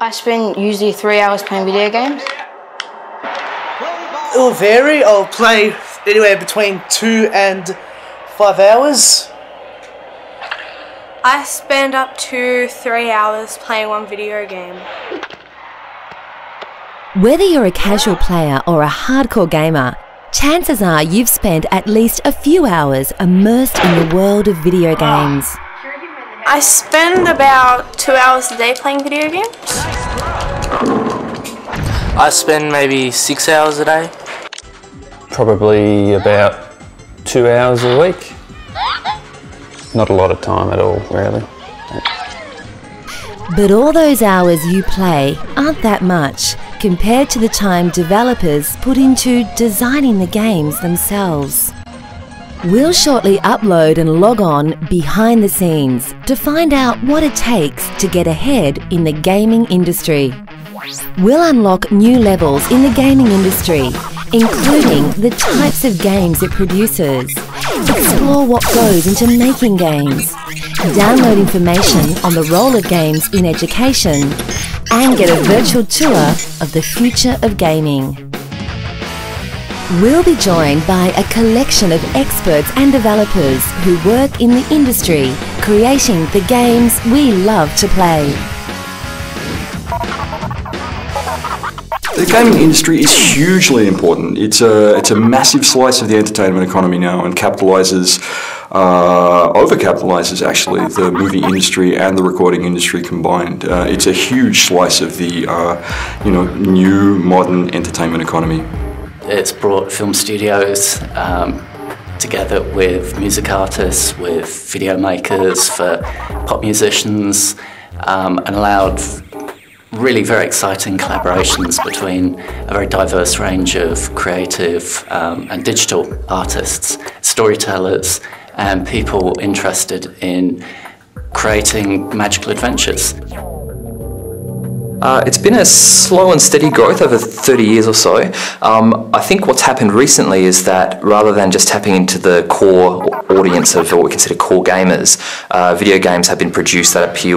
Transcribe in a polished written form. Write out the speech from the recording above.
I spend usually 3 hours playing video games. It will vary. I'll play anywhere between 2 and 5 hours. I spend up to 3 hours playing one video game. Whether you're a casual player or a hardcore gamer, chances are you've spent at least a few hours immersed in the world of video games. I spend about 2 hours a day playing video games. I spend maybe 6 hours a day. Probably about 2 hours a week. Not a lot of time at all, really. But all those hours you play aren't that much compared to the time developers put into designing the games themselves. We'll shortly upload and log on behind the scenes to find out what it takes to get ahead in the gaming industry. We'll unlock new levels in the gaming industry, including the types of games it produces, explore what goes into making games, download information on the role of games in education, and get a virtual tour of the future of gaming. We'll be joined by a collection of experts and developers who work in the industry, creating the games we love to play. The gaming industry is hugely important. It's a massive slice of the entertainment economy now, and overcapitalizes actually the movie industry and the recording industry combined. It's a huge slice of the new modern entertainment economy. It's brought film studios together with music artists, with video makers, for pop musicians, and allowed really very exciting collaborations between a very diverse range of creative and digital artists, storytellers, and people interested in creating magical adventures. It's been a slow and steady growth over 30 years or so. I think what's happened recently is that rather than just tapping into the core audience of what we consider core gamers, video games have been produced that appeal